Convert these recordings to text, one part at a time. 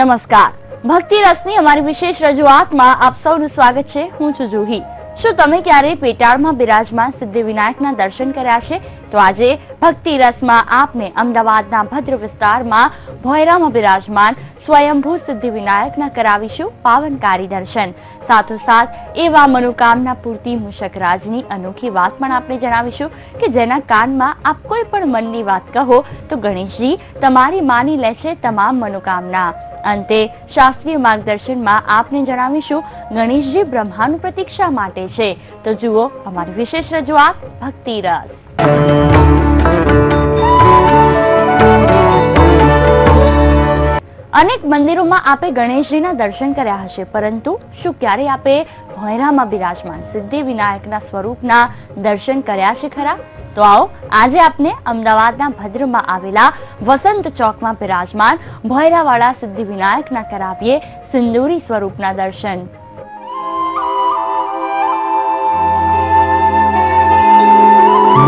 નમસ્કાર, ભક્તિ રસની અમારી વિશેષ રજૂઆતમાં આપ સૌનું સ્વાગત છે. હું છું જુહી. શું તમે ક્યારે પેટાળમાં બિરાજમાન સિદ્ધિવિનાયકના દર્શન કર્યા છે? તો આજે ભક્તિ રસમાં આપને અમદાવાદના ભદ્ર વિસ્તારમાં ભોયરામાં બિરાજમાન સ્વયંભૂ સિદ્ધિવિનાયકના કરાવીશું પાવનકારી દર્શન. સાથોસાથ એવા મનોકામના પૂર્તિ મૂષકરાજની અનોખી વાત પણ આપને જણાવીશું કે જેના કાનમાં આપ કોઈ પણ મનની વાત કહો તો ગણેશજી તમારી માની લેશે તમામ મનોકામના. અંતે શાસ્ત્રીય માર્ગદર્શનમાં આપને જણાવીશું ગણેશજી બ્રહ્માનું પ્રતીક શા માટે છે. તો જુઓ અમારી વિશેષ રજૂઆત ભક્તિ રસ. અનેક મંદિરોમાં આપે ગણેશજીના દર્શન કર્યા હશે, પરંતુ શું ક્યારે આપે ભોયરામાં બિરાજમાન સિદ્ધિવિનાયકના સ્વરૂપના દર્શન કર્યા છે ખરા? તો આવો આજે આપને અમદાવાદના ભદ્રમાં આવેલા વસંત ચોકમાં બિરાજમાન ભોયરાવાળા સિદ્ધિવિનાયકના કરાવીએ સિંદૂરી સ્વરૂપના દર્શન.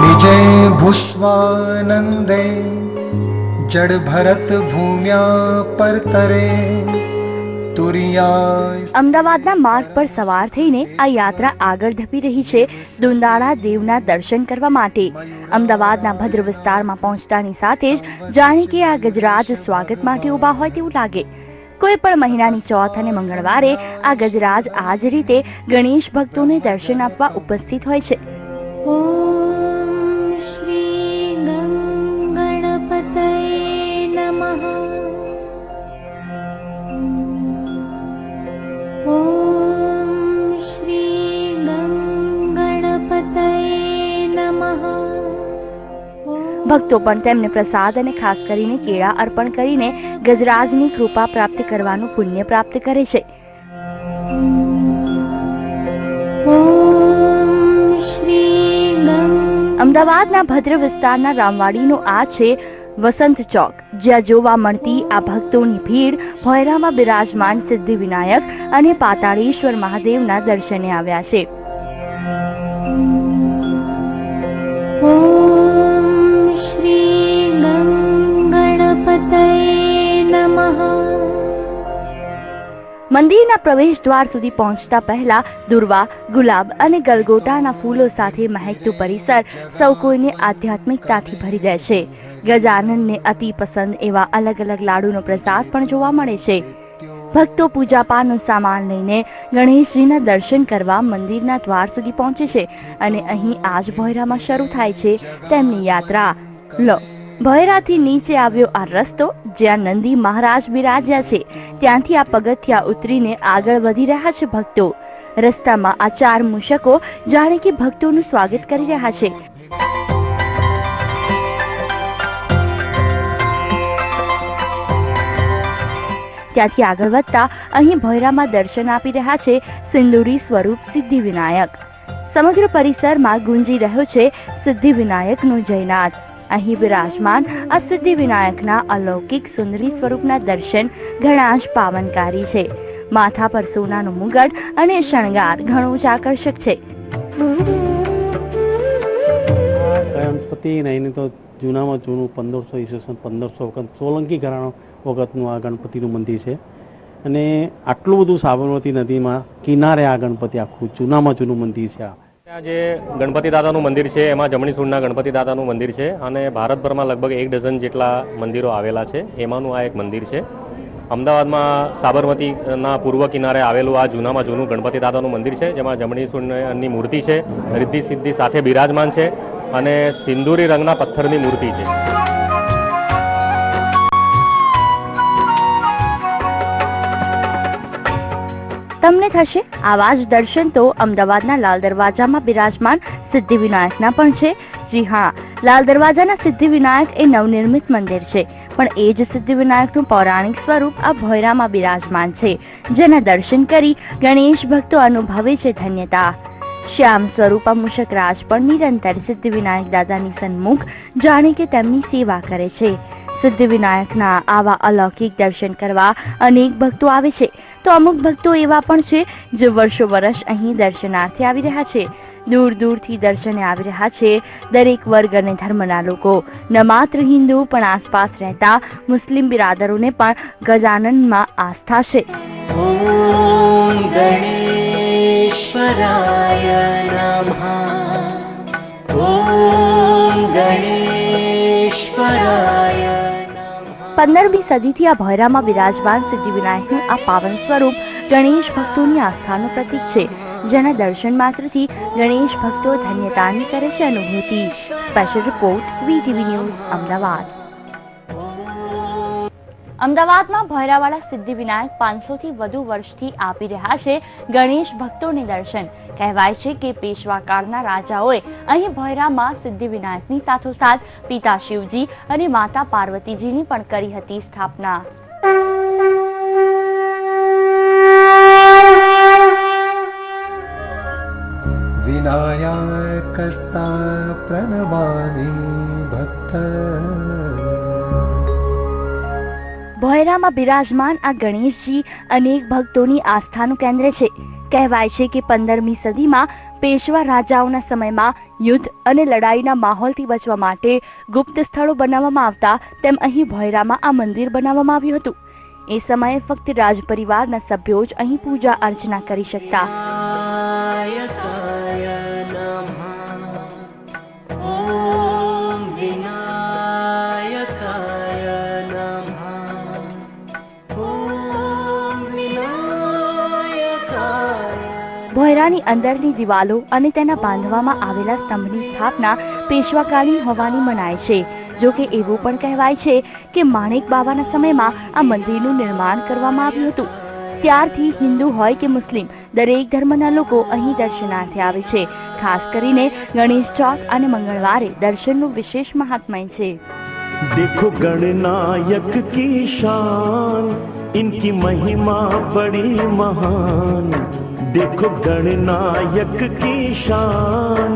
નિજે ભુષ્વાનંદે જડ ભરત ભૂમ્યા પર તરે અમદાવાદના માર્ગ પર સવાર થઈને આ યાત્રા આગળ ધપી રહી છે દુંદાળા દેવના દર્શન કરવા માટે. અમદાવાદના ભદ્ર વિસ્તારમાં પહોંચતાની સાથે જ જાણે કે આ ગજરાજ સ્વાગત માટે ઉભા હોય તેવું લાગે. કોઈ પણ મહિનાની ચોથ અને મંગળવારે આ ગજરાજ આ જ રીતે ગણેશ ભક્તોને દર્શન આપવા ઉપસ્થિત હોય છે. ભક્તો પણ તેમને પ્રસાદ અને ખાસ કરીને કેળા અર્પણ કરીને ગજરાજની કૃપા પ્રાપ્ત કરવાનું પુણ્ય પ્રાપ્ત કરે છે. અમદાવાદના ભદ્ર વિસ્તારના રામવાડીનો આ છે વસંત ચોક, જ્યાં જોવા મળતી આ ભક્તોની ભીડ ભોયરામાં બિરાજમાન સિદ્ધિવિનાયક અને પાતાળેશ્વર મહાદેવના દર્શને આવ્યા છે. મંદિરના પ્રવેશ દ્વાર સુધી પહોંચતા પહેલા દુર્વા, ગુલાબ અને ગલગોટાના ફૂલો સાથે મહેકતું પરિસર સૌ કોઈને આધ્યાત્મિકતાથી ભરી દે છે. ગજાનનને અતિ પસંદ એવા અલગ અલગ લાડુનો પ્રસાદ પણ જોવા મળે છે. ભક્તો પૂજાપાનો સામાન લઈને ગણેશજીના દર્શન કરવા મંદિરના દ્વાર સુધી પહોંચે છે અને અહીં આજ ભોયરામાં શરૂ થાય છે તેમની યાત્રા. લો, ભોયરાથી નીચે આવ્યો આ રસ્તો, જ્યાં નંદી મહારાજ બિરાજ્યા છે ત્યાંથી આ પગથિયા ઉતરીને આગળ વધી રહ્યા છે ભક્તો. રસ્તામાં આ 4 મૂષકો જાણે કે ભક્તોનું સ્વાગત કરી રહ્યા છે. ત્યાંથી આગળ વધતા અહીં ભોયરામાં દર્શન આપી રહ્યા છે સિંદૂરી સ્વરૂપ સિદ્ધિવિનાયક. સમગ્ર પરિસરમાં ગુંજી રહ્યો છે સિદ્ધિવિનાયકનો જયનાદ. અહીં બિરાજમાન આ સિદ્ધિવિનાયકના અલૌકિક સુંદરી સ્વરૂપના દર્શન ઘણા જ પાવનકારી છે. માથા પર સોનાનો મુગટ અને શણગાર ઘણો જ આકર્ષક છે. ગણપતિ નહીં તો જૂનામાં જૂનું 1500 વખત સોલંકી ઘરાણો વખતનું આ ગણપતિનું મંદિર છે અને આટલું બધું સાબરમતી નદીમાં કિનારે આ ગણપતિ આખું જૂનામાં જૂનું મંદિર છે. આ જે ગણપતિ દાદાનું મંદિર છે એમાં જમણી સૂંઢના ગણપતિ દાદાનું મંદિર છે અને ભારતભરમાં લગભગ 1 ડઝન જેટલા મંદિરો આવેલા છે. એમાંનું આ એક મંદિર છે. અમદાવાદમાં સાબરમતીના પૂર્વ કિનારે આવેલું આ જૂનામાં જૂનું ગણપતિ દાદાનું મંદિર છે, જેમાં જમણી સૂંઢની મૂર્તિ છે, રિદ્ધિ સિદ્ધિ સાથે બિરાજમાન છે અને સિંદૂરી રંગના પથ્થરની મૂર્તિ છે. તમને થશે આવા જ દર્શન તો અમદાવાદના લાલ દરવાજામાં બિરાજમાન સિદ્ધિવિનાયકના પણ છે. જી હા, લાલ દરવાજાના સિદ્ધિવિનાયક એ નવનિર્મિત મંદિર છે, પણ એ જ સિદ્ધિવિનાયકનું પૌરાણિક સ્વરૂપ આ ભોયરામાં બિરાજમાન છે, જેના દર્શન કરી ગણેશ ભક્તો અનુભવે છે ધન્યતા. શ્યામ સ્વરૂપ મૂષકરાજ પણ નિરંતર સિદ્ધિવિનાયક દાદાની સન્મુખ જાણે કે તેમની સેવા કરે છે. સિદ્ધિવિનાયકના આવા અલૌકિક દર્શન કરવા અનેક ભક્તો આવે છે, તો અમુક ભક્તો એવા પણ છે જે વર્ષો વર્ષ અહીં દર્શનાર્થે આવી રહ્યા છે. દૂર દૂરથી દર્શને આવી રહ્યા છે દરેક વર્ગ અને ધર્મના લોકો. ન માત્ર હિન્દુ પણ આસપાસ રહેતા મુસ્લિમ બિરાદરોને પણ ગજાનનમાં આસ્થા છે. ઓમ ગણેશ્વરાય નમઃ. ઓમ ગણેશ્વરાય. 15મી સદીથી આ ભોયરામાં બિરાજમાન સિદ્ધિવિનાયકનું આ પાવન સ્વરૂપ ગણેશ ભક્તોની આસ્થાનું પ્રતીક છે, જેના દર્શન માત્રથી ગણેશ ભક્તો ધન્યતાની કરે છે અનુભૂતિ. Special report VTV news, Ahmedabad. અમદાવાદમાં ભોયરાવાળા સિદ્ધિવિનાયક 500 થી વધુ વર્ષથી આપી રહ્યા છે ગણેશ ભક્તોને દર્શન. કહેવાય છે કે પેશવા કાળના રાજાઓએ અહીં ભોયરામાં સિદ્ધિવિનાયકની સાથોસાથ પિતા શિવજી અને માતા પાર્વતીજીની પણ કરી હતી સ્થાપના. વિનાયકસ્તા પ્રણમામિ ભક્ત. ભોયરામાં બિરાજમાન આ ગણેશજી અનેક ભક્તોની આસ્થાનું કેન્દ્ર છે. કહેવાય છે કે 15મી સદીમાં પેશવા રાજાઓના સમયમાં યુદ્ધ અને લડાઈના માહોલથી બચવા માટે ગુપ્ત સ્થળો બનાવવામાં આવતા તેમ અહીં ભોયરામાં આ મંદિર બનાવવામાં આવ્યું હતું. એ સમયે ફક્ત રાજપરિવારના સભ્યો જ અહીં પૂજા અર્ચના કરી શકતા. ભોયરાની અંદરની દિવાલો અને તેના બાંધવામાં આવેલા સ્તંભની સ્થાપના પેશવાકાળની હોવાની મનાય છે. જો કે એવું પણ કહેવાય છે કે માણેક બાવાના સમયમાં આ મંદિરનું નિર્માણ કરવામાં આવ્યું હતું. ત્યારથી હિન્દુ હોય કે મુસ્લિમ દરેક ધર્મના લોકો અહીં દર્શનાર્થે આવે છે. ખાસ કરીને ગણેશ ચોથ અને મંગળવારે દર્શનનું વિશેષ મહાત્મ્ય છે. देखो गणनायक की शान, इनकी महिमा बड़ी महान. देखो गणनायक की शान,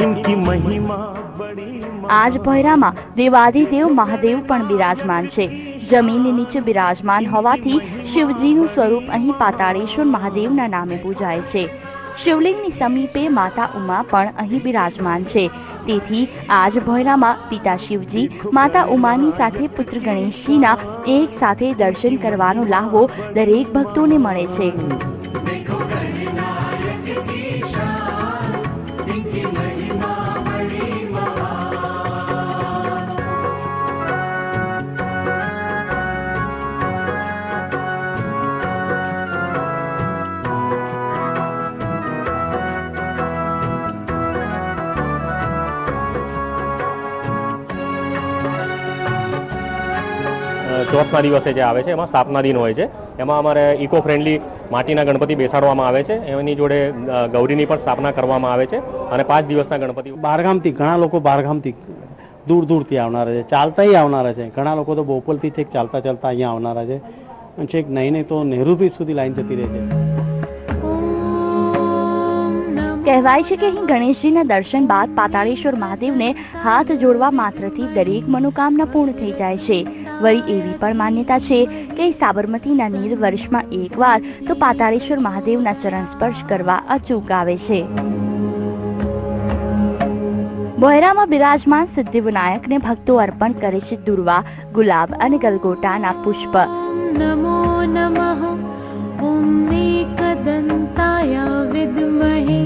इनकी महिमा बड़ी. આજ ભોયરામાં દેવાધિદેવ મહાદેવ પણ બિરાજમાન છે. જમીનની નીચે બિરાજમાન હોવાથી શિવજીનું સ્વરૂપ અહીં પાતાળેશ્વર મહાદેવના નામે પૂજાય છે. શિવલિંગની સમીપે માતા ઉમા પણ અહીં બિરાજમાન છે. તેથી આજ ભોયરામાં પિતા શિવજી, માતા ઉમાની સાથે પુત્ર ગણેશજીના એક સાથે દર્શન કરવાનો લાહવો દરેક ભક્તોને મળે છે. ચોથના દિવસે જે આવે છે એમાં સ્થાપના દિન હોય છે. એમાં અમારે ઇકો ફ્રેન્ડલી માટીના ગણપતિ બેસાડવામાં આવે છે. એની જોડે ગૌરીની પણ સ્થાપના કરવામાં આવે છે અને 5 દિવસના ગણપતિ. બહારગામથી ઘણા લોકો બહારગામથી દૂર દૂરથી આવનારા છે, ચાલતાય આવનારા છે. ઘણા લોકો તો બોપલથી છેક ચાલતા ચાલતા અહીંયા આવનારા છે. છેક નહીં તો નહેરુ બ્રિજ સુધી લાઈન જતી રહે છે. કહેવાય છે કે અહીં ગણેશજીના દર્શન બાદ પાતાળેશ્વર મહાદેવને હાથ જોડવા માત્રથી દરેક મનોકામના પૂર્ણ થઈ જાય છે. વળી એવી પણ માન્યતા છે કે સાબરમતીના નીર વર્ષમાં એકવાર તો પાતાળેશ્વર મહાદેવના ચરણ સ્પર્શ કરવા અચૂક આવે છે. ભોયરામાં બિરાજમાન સિદ્ધિવિનાયકને ભક્તો અર્પણ કરે છે દુર્વા, ગુલાબ અને ગલગોટાના પુષ્પ. નમો નમઃ. ઓમ એકદંતાય વિદ્મહે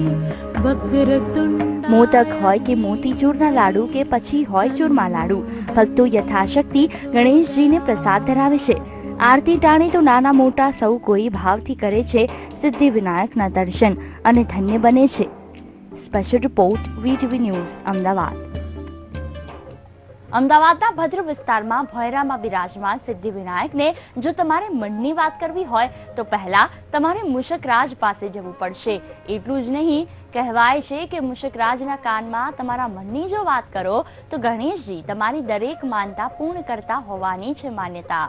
વક્રતુંડ. મોદક હોય કે મોતીચૂરના લાડુ કે પછી હોય ચૂરમા લાડુ, ભક્તો યથાશક્તિ ગણેશજીને પ્રસાદ ધરાવે છે. આરતી ટાણે તો નાના મોટા સૌ કોઈ ભાવથી કરે છે સિદ્ધિવિનાયકના દર્શન અને ધન્ય બને છે. Special report VTV news, Ahmedabad. અમદાવાદના ભદ્ર વિસ્તારમાં ભોયરામાં બિરાજમાન સિદ્ધિવિનાયકને જો તમારે મનની વાત કરવી હોય તો પહેલા તમારે મૂષકરાજ પાસે જવું પડશે. એટલું જ નહીં, કહેવાય છે કે મૂષકરાજના કાનમાં તમારા મનની જો વાત કરો તો ગણેશજી તમારી દરેક માનતા પૂર્ણ કરતા હોવાની છે માન્યતા.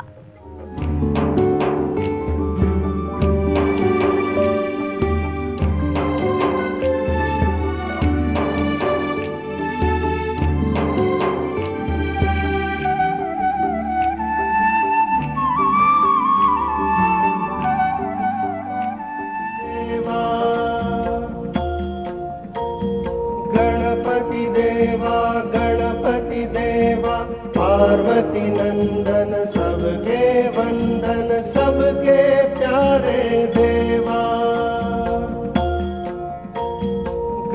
देवा गणपति देवा पार्वती नंदन सबके वंदन सबके प्यारे देवा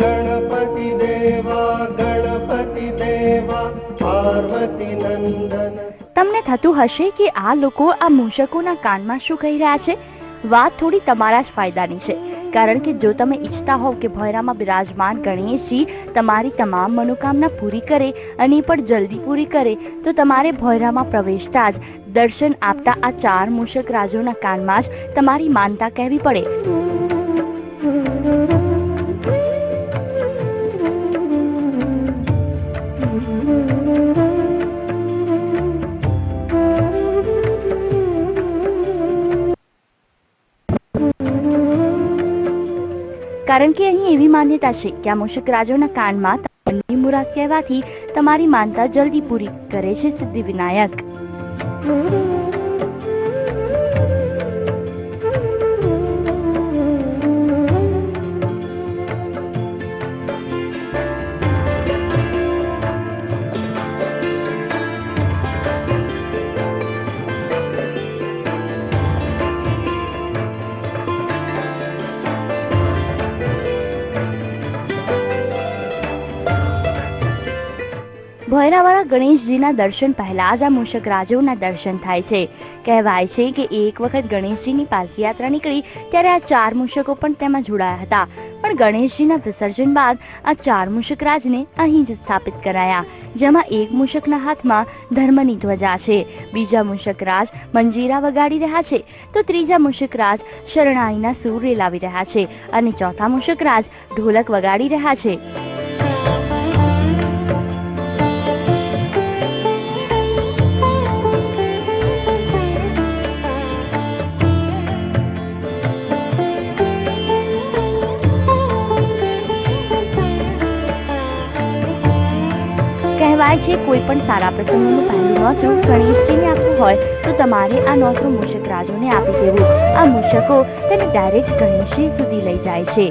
गणपति देवा पार्वती नंदन। તમને થતું હશે કે આ લોકો આ મૂષકોના કાનમાં શું કહી રહ્યા છે? વાત થોડી તમારા જ ફાયદાની છે, કારણ કે જો તમે ઈચ્છતા હોવ કે ભોયરામાં બિરાજમાન ગણેશજી તમારી તમામ મનોકામના પૂરી કરે અને એ પણ જલ્દી પૂરી કરે, તો તમારે ભોયરામાં પ્રવેશતા જ દર્શન આપતા આ 4 મૂષક રાજોના કાનમાં જ તમારી માનતા કહેવી પડે. કારણ કે અહીં એવી માન્યતા છે કે આ મૂષક રાજોના કાનમાં મનની મુરાદ કહેવાથી તમારી માનતા જલ્દી પૂરી કરે છે સિદ્ધિવિનાયક. ભોયરાવાળા ગણેશજીના દર્શન પહેલા જ આ મૂષક રાજોના દર્શન થાય છે. કહેવાય છે કે એક વખત ગણેશજીની પાલકી યાત્રા નીકળી ત્યારે આ 4 મૂષકો પણ તેમાં જોડાયા હતા, પણ ગણેશજીના વિસર્જન બાદ આ 4 મૂષક રાજને અહીં જ સ્થાપિત કરાયા, જેમાં એક મૂષકના હાથમાં ધર્મની ધ્વજા છે, બીજા મૂષક રાજ મંજીરા વગાડી રહ્યા છે, તો ત્રીજા મૂષક રાજ શરણાઈના સૂર રેલાવી રહ્યા છે અને ચોથા મૂષક રાજ ઢોલક વગાડી રહ્યા છે. કહેવાય છે કોઈ પણ સારા પ્રસંગનું પહેલું નોતરું ગણેશજીને આપવું હોય તો તમારે આ નોતરું મૂષક રાજોને આપી દેવું. આ મૂષકો તેને ડાયરેક્ટ ગણેશજી સુધી લઈ જાય છે.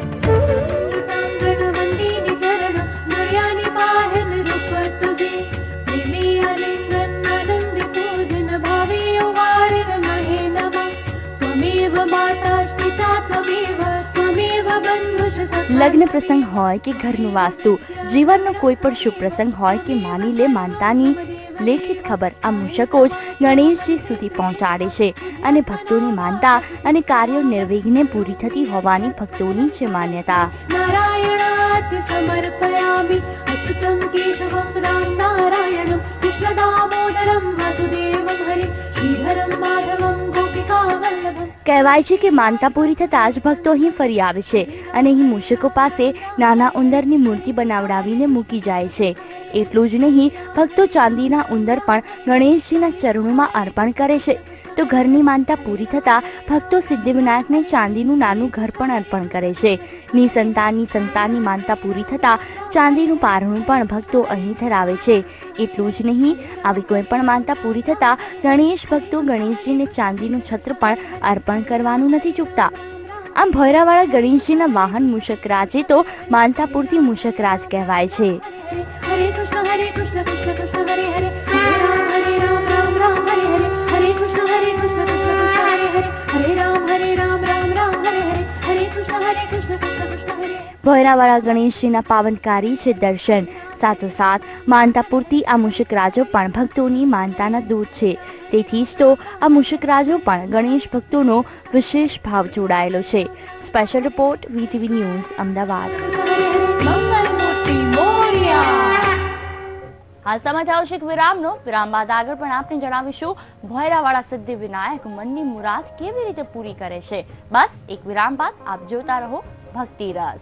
લગ્ન પ્રસંગ હોય કે ઘરનું વાસ્તુ, જીવનનો કોઈ પણ શુભ પ્રસંગ હોય કે માની લે માનતાની લેખિત ખબર આ મૂષકો જ ગણેશજી સુધી પહોંચાડે છે અને ભક્તોની માનતા અને કાર્યો નિર્વિઘ્ને પૂરી થતી હોવાની ભક્તોની છે માન્યતા. નારાયણાત સમર્પયામિ અચ્યુતમ કેશવમ રામ નારાયણમ કૃષ્ણ દામોદરમ વાસુદેવમ હરિ શ્રીધરમ માધવમ ગોપિકા વલ્લભમ. કહેવાય છે કે માનતા પૂરી થતાં જ ભક્તો અહીં ફરી આવે છે અને અહીં મૂષકો પાસે નાના ઉંદરની મૂર્તિ બનાવડાવીને મૂકી જાય છે. એટલું જ નહીં, ભક્તો ચાંદીના ઉંદર પણ ગણેશજીના ચરણોમાં અર્પણ કરે છે. તો ઘરની માનતા પૂરી થતાં ભક્તો સિદ્ધિવિનાયકને ચાંદીનું નાનું ઘર પણ અર્પણ કરે છે. નિસંતાનની સંતાનની માનતા પૂરી થતાં ચાંદીનું પારણું પણ ભક્તો અહીં ધરાવે છે. એટલું જ નહીં, આવી કોઈ પણ માનતા પૂરી થતાં ગણેશ ભક્તો ગણેશજીને ચાંદીનું છત્ર પણ અર્પણ કરવાનું નથી ચૂકતા. આમ ભોયરાવાળા ગણેશજીના વાહન મૂષક રાજે તો માનતા પૂરતી મૂષક રાજ કહેવાય છે. હરે કૃષ્ણ હરે કૃષ્ણ કૃષ્ણ કૃષ્ણ હરે હરે, હરે રામ રામ રામ હરે હરે, હરે કૃષ્ણ હરે કૃષ્ણ કૃષ્ણ કૃષ્ણ હરે હરે, હરે રામ રામ હરે હરે, હરે કૃષ્ણ હરે કૃષ્ણ કૃષ્ણ કૃષ્ણ હરે. ભોયરાવાળા ગણેશજીના પાવનકારી છે દર્શન. સાથોસાથ માનતા પૂરતી આ મૂષક રાજો પણ ભક્તોની માનતાના દૂત છે. તેથી જ તો આ મૂષક રાજો પણ ગણેશ ભક્તોનો વિશેષ ભાવ જોડાયેલો છે. Special report VTV news, Ahmedabad. હાલ સમાચાર છે વિરામનો. વિરામ બાદ આગળ પણ આપને જણાવીશું ભોયરાવાળા સિદ્ધિવિનાયક મનની મુરાદ કેવી રીતે પૂરી કરે છે. બસ એક વિરામ બાદ આપ જોતા રહો ભક્તિ રસ.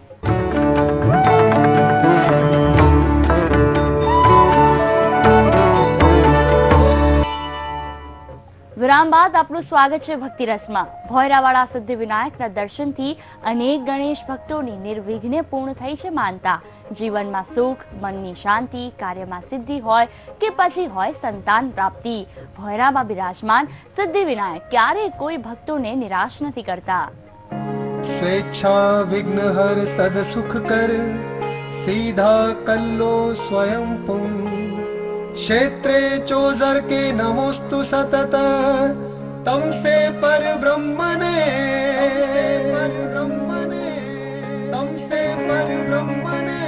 વિરામ બાદ આપનું સ્વાગત છે ભક્તિ રસમાં. ભોયરાવાળા સિદ્ધિવિનાયકના દર્શનથી અનેક ગણેશ ભક્તોની નિર્વિઘ્ને પૂર્ણ થઈ છે માનતા. જીવનમાં સુખ, મનની શાંતિ, કાર્યમાં સિદ્ધિ હોય કે પછી હોય સંતાન પ્રાપ્તિ, ભોયરામાં બિરાજમાન સિદ્ધિવિનાયક ક્યારેય કોઈ ભક્તોને નિરાશ નથી કરતા. સ્વેચ્છા વિઘ્ન હર સદ સુખ કર, सीधा कल्लो स्वयं पुं क्षेत्रे चोजर के नमोस्तु सतत तम से पर ब्रह्मणे तम से पर ब्रह्मणे।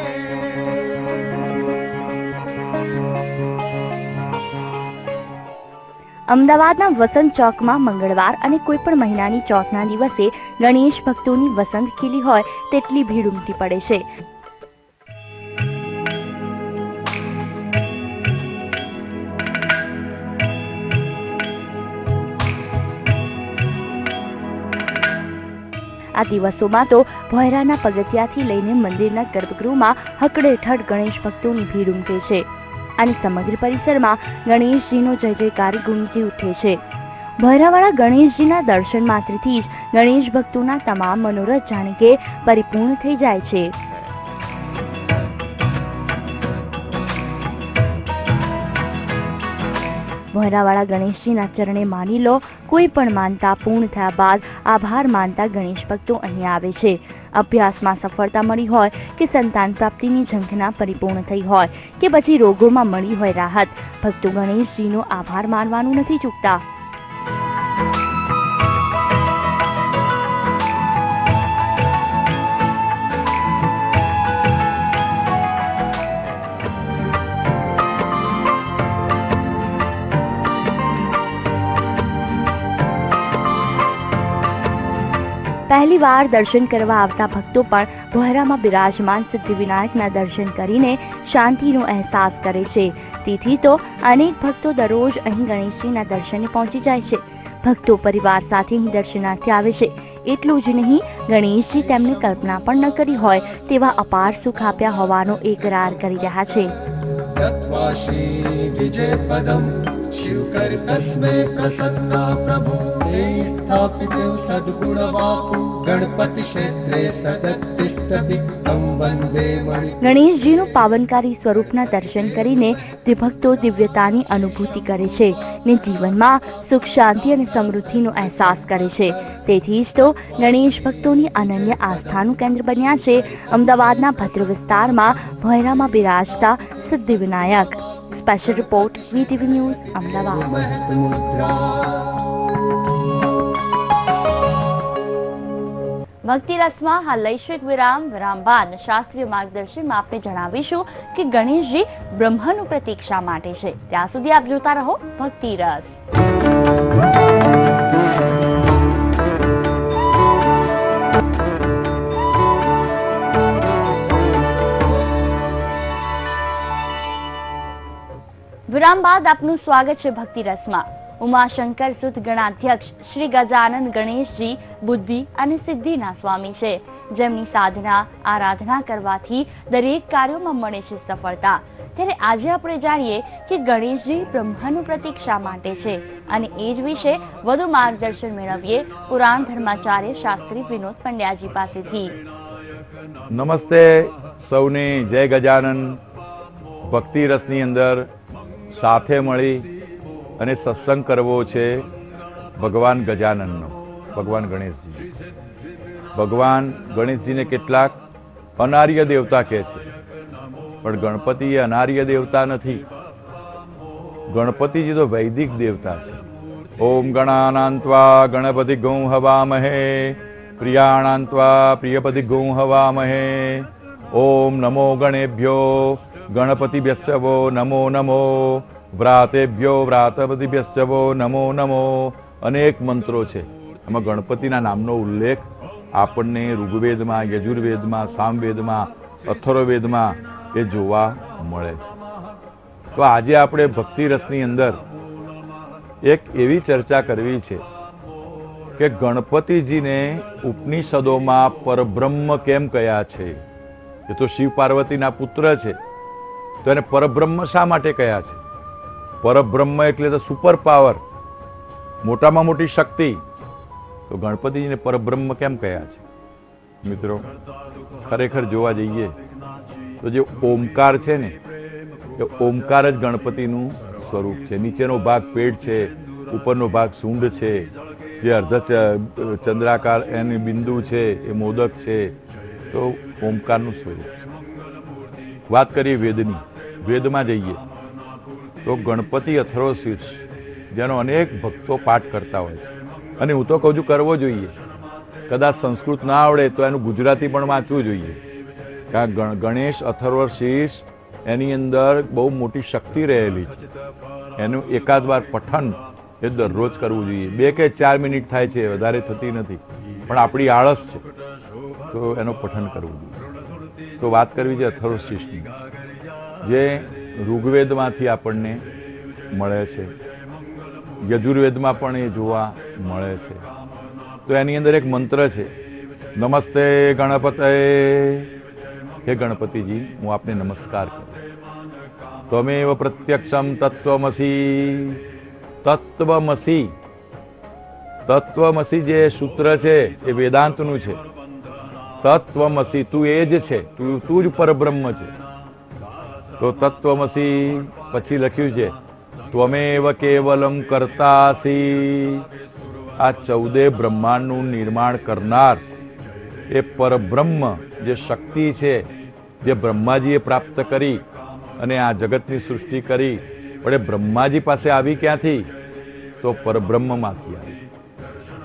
અમદાવાદના વસંત ચોકમાં મંગળવાર અને કોઈ પણ મહિનાની ચોથના દિવસે ગણેશ ભક્તોની વસંત ખીલી હોય તેટલી ભીડ ઉમટી પડે છે. આ દિવસોમાં તો ભોયરાના પગથિયાથી લઈને મંદિરના ગર્ભગૃહમાં હકડેઠડ ગણેશ ભક્તોની ભીડ ઉમટે છે અને સમગ્ર પરિસરમાં ગણેશજીનો જય જયકાર ગુંજી ઉઠે છે. ભોયરાવાળા ગણેશજીના દર્શન માત્રથી જ ગણેશ ભક્તોના તમામ મનોરથ જાણે કે પરિપૂર્ણ થઈ જાય છે. ભોયરાવાળા ગણેશજીના ચરણે માની લો, કોઈ પણ માનતા પૂર્ણ થયા બાદ આભાર માનતા ગણેશ ભક્તો અહીં આવે છે. અભ્યાસમાં સફળતા મળી હોય કે સંતાન પ્રાપ્તિની ઝંખના પરિપૂર્ણ થઈ હોય કે પછી રોગોમાં મળી હોય રાહત, ભક્તો ગણેશજીનો આભાર માનવાનું નથી ચૂકતા. પહેલી વાર દર્શન કરવા આવતા ભક્તો પણ ભોયરામાં બિરાજમાન સિદ્ધિવિનાયકના દર્શન કરીને શાંતિનો અહેસાસ કરે છે. તેથી તો અનેક ભક્તો દરરોજ અહીં ગણેશજીના દર્શને પહોંચી જાય છે. ભક્તો પરિવાર સાથે અહીં દર્શનાર્થે આવે છે. એટલું જ નહીં, ગણેશજી તેમને કલ્પના પણ ન કરી હોય તેવા અપાર સુખ આપ્યા હોવાનો એકરાર કરી રહ્યા છે. विजय पदम शिवकर तस्मै प्रसन्ना प्रभु स्थापित सद्गुण बापू गणपति क्षेत्रे सदतिष्ठति तम वंदे मणि. ગણેશજીનું પાવનકારી સ્વરૂપના દર્શન કરીને તે ભક્તો દિવ્યતાની અનુભૂતિ કરે છે ને જીવનમાં સુખ, શાંતિ અને સમૃદ્ધિનો અહેસાસ કરે છે. તેથી જ તો ગણેશ ભક્તોની અનન્ય આસ્થાનું કેન્દ્ર બન્યા છે અમદાવાદના ભદ્ર વિસ્તારમાં ભોયરામાં બિરાજતા Siddhivinayak. Special report VTV news Ahmedabad. ભક્તિ રસમાં હાલ લઈશું એક વિરામ બાદ શાસ્ત્રીય માર્ગદર્શનમાં આપણે જણાવીશું કે ગણેશજી બ્રહ્મનું પ્રતીક શા માટે છે. ત્યાં સુધી આપ જોતા રહો ભક્તિ રસ. વિરામ બાદ આપનું સ્વાગત છે ભક્તિ રસમાં. ઉમાશંકર સુદ ગણાધ્યક્ષ શ્રી ગજાનન ગણેશજી બુદ્ધિ અને સિદ્ધિના સ્વામી છે, જેમની સાધના આરાધના કરવાથી દરેક કાર્યોમાં મળે છે સફળતા. ત્યારે આજે આપણે જાણીએ કે ગણેશજી બ્રહ્મનું પ્રતીક શા માટે છે અને એ જ વિશે વધુ માર્ગદર્શન મેળવીએ પુરાણ ધર્માચાર્ય શાસ્ત્રી વિનોદ પંડ્યાજી પાસેથી. નમસ્તે સૌને, જય ગજાનન. ભક્તિ રસની અંદર સાથે મળી અને સત્સંગ કરવો છે ભગવાન ગજાનનનો, ભગવાન ગણેશજી. ભગવાન ગણેશજીને કેટલાક અનાર્ય દેવતા કહે છે, પણ ગણપતિ એ અનાર્ય દેવતા નથી. ગણપતિજી તો વૈદિક દેવતા છે. ઓમ ગણાનાન્ત્વા ગણપતિ ગૌ હવામહે પ્રિયાણાન્ત્વા પ્રિયપતિ ગૌ હવામહે. ઓમ નમો ગણેભ્યો ગણપતિભ્યશ્ચવો નમો નમો. વ્રાતેભ્યો વ્રાતપતિભ્યશ્ચવો નમો નમો. અનેક મંત્રો છે. એમાં ગણપતિના નામનો ઉલ્લેખ આપણને ઋગ્વેદમાં, યજુર્વેદમાં, સામવેદમાં, અથર્વવેદમાં એ જોવા મળે છે. તો આજે આપણે ભક્તિ રસની અંદર એક એવી ચર્ચા કરવી છે કે ગણપતિજીને ઉપનિષદોમાં પરબ્રહ્મ કેમ કહ્યા છે. એ તો શિવ પાર્વતીના પુત્ર છે, તો એને પરબ્રહ્મ શા માટે કહ્યા છે? પરબ્રહ્મ એટલે તો સુપર પાવર, મોટામાં મોટી શક્તિ. તો ગણપતિજીને પરબ્રહ્મ કેમ કહ્યા છે? મિત્રો, ખરેખર જોવા જઈએ તો જે ઓમકાર છે ને, એ ઓમકાર જ ગણપતિનું સ્વરૂપ છે. નીચેનો ભાગ પેટ છે, ઉપરનો ભાગ સૂંઢ છે, જે અર્ધ ચંદ્રાકાર એની બિંદુ છે એ મોદક છે. તો ઓમકારનું સ્વરૂપ છે. વાત કરીએ વેદની, વેદમાં જઈએ તો ગણપતિ અથર્વ શીર્ષ જેનો અનેક ભક્તો પાઠ કરતા હોય છે, અને હું તો કહું છું કરવો જોઈએ. કદાચ સંસ્કૃત ના આવડે તો એનું ગુજરાતી પણ વાંચવું જોઈએ. ગણેશ અથર્વ શીર્ષ એની અંદર બહુ મોટી શક્તિ રહેલી છે. એનું એકાદ વાર પઠન એ દરરોજ કરવું જોઈએ. 2 કે 4 મિનિટ થાય છે, વધારે થતી નથી, પણ આપણી આળસ છે તો એનું પઠન કરવું જોઈએ. તો વાત કરવી છે અથર્વ શીર્ષની, જે ઋગ્વેદમાંથી આપણને મળે છે, યજુર્વેદમાં પણ એ જોવા મળે છે. તો એની અંદર એક મંત્ર છે, નમસ્તે ગણપતય. હે ગણપતિજી, હું આપને નમસ્કાર કરું. ત્વમેવ પ્રત્યક્ષમ તત્વમસી. તત્વમસી, તત્વમસી જે સૂત્ર છે એ વેદાંતનું છે. તત્વમસી, તું એ જ છે, તું જ પરબ્રહ્મ છે. તો તત્વમસી પછી લખ્યું છે ત્વમેવ કેવલમ કર્તાસી. આ 14 બ્રહ્માંડનું નિર્માણ કરનાર એ પરબ્રહ્મ જે શક્તિ છે, જે બ્રહ્માજીએ પ્રાપ્ત કરી અને આ જગતની સૃષ્ટિ કરી, પણ એ બ્રહ્માજી પાસે આવી ક્યાંથી? તો પરબ્રહ્મમાંથી આવી.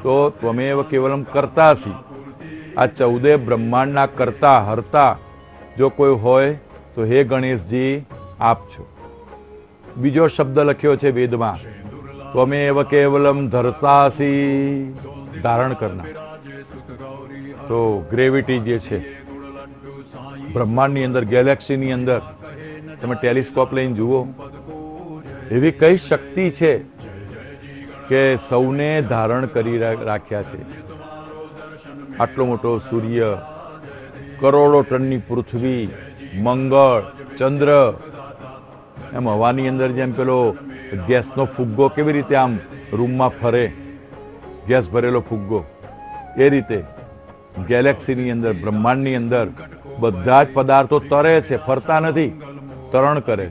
તો ત્વમેવ કેવલમ કર્તાસી, આ 14 બ્રહ્માંડના કરતા હરતા જો કોઈ હોય તો હે ગણેશજી આપ છો. બીજો શબ્દ લખ્યો છે વેદમાં, ત્વમેવ કેવલમ ધરતાસી, ધારણ કરનાર. તો ગ્રેવિટી જે છે બ્રહ્માંડની અંદર, ગેલેક્સીની અંદર, તમે ટેલિસ્કોપ લઈને જુઓ, એવી કઈ શક્તિ છે કે સૌને ધારણ કરી રાખ્યા છે. આટલો મોટો સૂર્ય, કરોડો ટનની પૃથ્વી, મંગળ, ચંદ્ર, એમ હવાની અંદર જેમ પેલો ગેસનો ફુગ્ગો કેવી રીતે આમ રૂમમાં ફરે, ગેસ ભરેલો ફુગ્ગો, એ રીતે ગેલેક્સીની અંદર, બ્રહ્માંડની અંદર બધા જ પદાર્થો તરે છે, ફરતા નથી, તરણ કરે.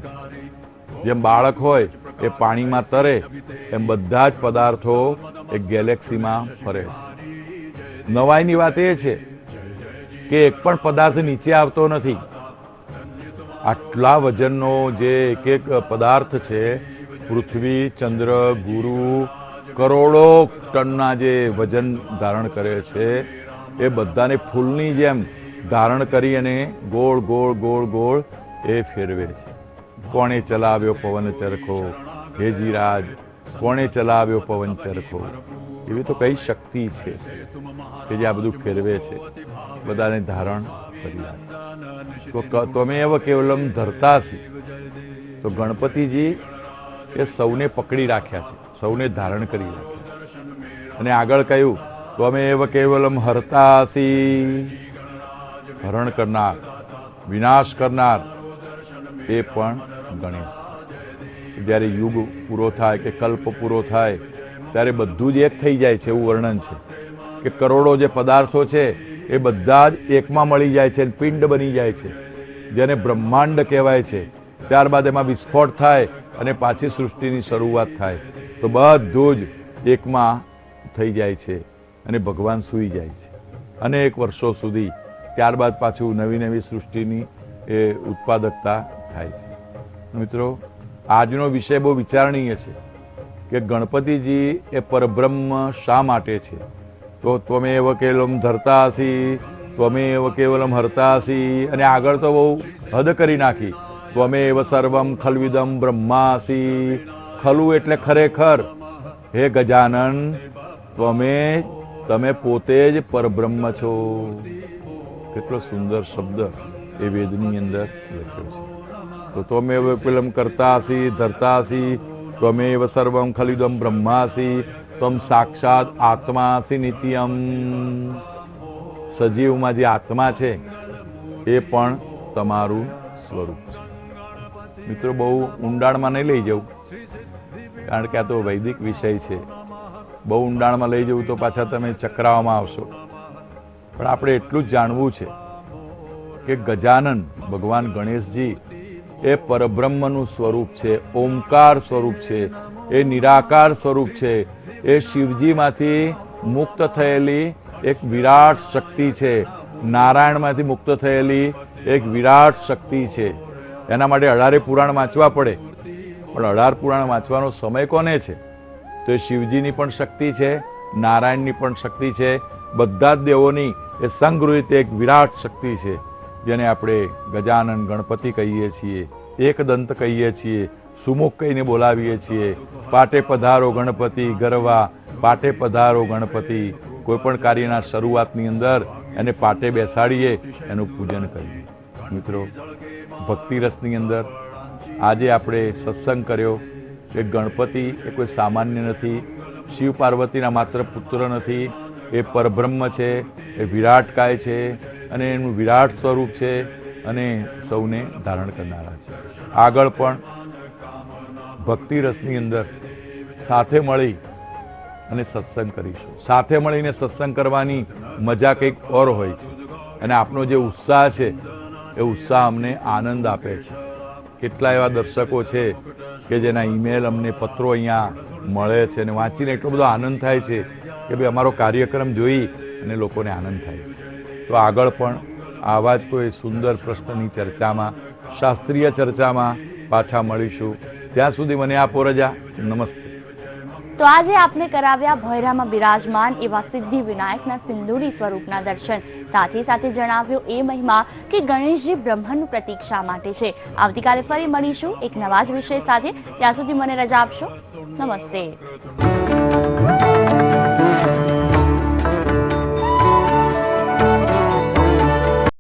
જેમ બાળક હોય એ પાણીમાં તરે, એમ બધા જ પદાર્થો એ ગેલેક્સીમાં ફરે. નવાઈની વાત એ છે કે એક પણ પદાર્થ નીચે આવતો નથી. આટલા વજનનો જે એક પદાર્થ છે, પૃથ્વી, ચંદ્ર, ગુરુ, કરોડો ટનના જે વજન ધારણ કરે છે, એ બધાને ફૂલની જેમ ધારણ કરી અને ગોળ ગોળ ગોળ ગોળ એ ફેરવે છે. કોણે ચલાવ્યો પવન ચરખો, હે જીરાજ, કોણે ચલાવ્યો પવન ચરખો. એવી તો કઈ શક્તિ છે કે જે આ બધું ફેરવે છે, બધાને ધારણ કરી રાખે. તો ત્વમેવ કેવલમ ધરતાસી, તો ગણપતિજી એ સૌને પકડી રાખ્યા છે, સૌને ધારણ કરી રાખ્યા. અને આગળ કહ્યું ત્વમેવ કેવલમ હરતાસી, હરણ કરનાર, વિનાશ કરનાર, એ પણ ગણેશ. જ્યારે યુગ પૂરો થાય કે કલ્પ પૂરો થાય ત્યારે બધું જ એક થઈ જાય છે, એવું વર્ણન છે કે કરોડો જે પદાર્થો છે એ બધા જ એકમાં મળી જાય છે, પિંડ બની જાય છે, જેને બ્રહ્માંડ કહેવાય છે. ત્યારબાદ એમાં વિસ્ફોટ થાય અને પાછી સૃષ્ટિની શરૂઆત થાય, તો બધું જ એકમાં થઈ જાય છે અને ભગવાન સૂઈ જાય છે અનેક વર્ષો સુધી. ત્યારબાદ પાછું નવી નવી સૃષ્ટિની એ ઉત્પાદકતા થાય છે. મિત્રો, આજનો વિષય બહુ વિચારણીય છે કે ગણપતિજી એ પરબ્રહ્મ શા માટે છે. તો ત્વમેવ કેવલમ ધરતાસી, ત્વમેવ કેવલમ હરતાસી, અને આગળ તો બહુ હદ કરી નાખી, ત્વમેવ સર્વમ ખલ્વિદમ બ્રહ્માસી. ખલુ એટલે ખરેખર, હે ગજાનન, તમે પોતે જ પરબ્રહ્મ છો. કેટલો સુંદર શબ્દ એ વેદની અંદર લખ્યો છે. તો ત્વમેવ કેવલમ કર્તાસી ધરતાસી, ત્વમેવ સર્વમ ખલિદમ બ્રહ્માસી, ત્વમ સાક્ષાત આત્માસી નિત્યમ. સજીવમાં જે આત્મા છે એ પણ તમારું સ્વરૂપ છે. મિત્રો, બહુ ઊંડાણમાં નહીં લઈ જવું, કારણ કે આ તો વૈદિક વિષય છે. બહુ ઊંડાણમાં લઈ જવું તો પાછા તમે ચક્રાવામાં આવશો. પણ આપણે એટલું જ જાણવું છે કે ગજાનન ભગવાન ગણેશજી એ પરબ્રહ્મનું સ્વરૂપ છે, ઓમકાર સ્વરૂપ છે, એ નિરાકાર સ્વરૂપ છે, એ શિવજીમાંથી મુક્ત થયેલી એક વિરાટ શક્તિ છે, નારાયણમાંથી મુક્ત થયેલી એક વિરાટ શક્તિ છે. એના માટે 18 પુરાણ વાંચવા પડે, પણ 18 પુરાણ વાંચવાનો સમય કોને છે? તો એ શિવજીની પણ શક્તિ છે, નારાયણની પણ શક્તિ છે, બધા જ દેવોની એ સંગ્રહિત એક વિરાટ શક્તિ છે, જેને આપણે ગજાનન ગણપતિ કહીએ છીએ, એકદંત કહીએ છીએ, સુમુખ કહીને બોલાવીએ છીએ. પાટે પધારો ગણપતિ ગરવા, પાટે પધારો ગણપતિ. કોઈ પણ કાર્યના શરૂઆતની અંદર એને પાટે બેસાડીએ, એનું પૂજન કરીએ. મિત્રો, ભક્તિ રસની અંદર આજે આપણે સત્સંગ કર્યો કે ગણપતિ એ કોઈ સામાન્ય નથી, શિવ પાર્વતીના માત્ર પુત્ર નથી, એ પરબ્રહ્મ છે, એ વિરાટકાય છે અને એનું વિરાટ સ્વરૂપ છે અને સૌને ધારણ કરનારા છે. આગળ પણ ભક્તિ રસની અંદર સાથે મળી અને સત્સંગ કરીશું. સાથે મળીને સત્સંગ કરવાની મજા કંઈક ઓર હોય છે અને આપનો જે ઉત્સાહ છે એ ઉત્સાહ અમને આનંદ આપે છે. કેટલા એવા દર્શકો છે કે જેના ઈમેલ અમને પત્રો અહીંયા મળે છે અને વાંચીને એટલો બધો આનંદ થાય છે કે ભાઈ અમારો કાર્યક્રમ જોઈ અને લોકોને આનંદ થાય. તો આગળ પણ આવા જ કોઈ સુંદર પ્રશ્નની ચર્ચામાં, શાસ્ત્રીય ચર્ચામાં પાછા મળીશું. ત્યાં સુધી મને આપો રજા. નમસ્તે. તો આજે આપને કરાવ્યા ભોયરામાં બિરાજમાન એવા સિદ્ધિ વિનાયકના સિંદૂરી સ્વરૂપના દર્શન. સાથે સાથે જણાવ્યો એ મહિમા કે ગણેશજી બ્રહ્મનું પ્રતીક શા માટે છે. આવતીકાલે ફરી મળીશું એક નવા જ વિષય સાથે. ત્યાં સુધી મને રજા આપશો. નમસ્તે.